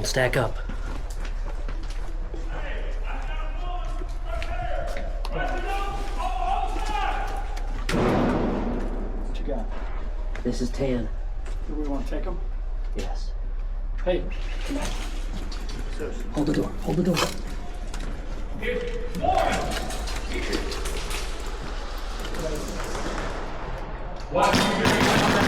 Don't stack up. What you got? This is tan. Do we want to take them? Yes. Hey. Hold the door. Hold the door. Watch you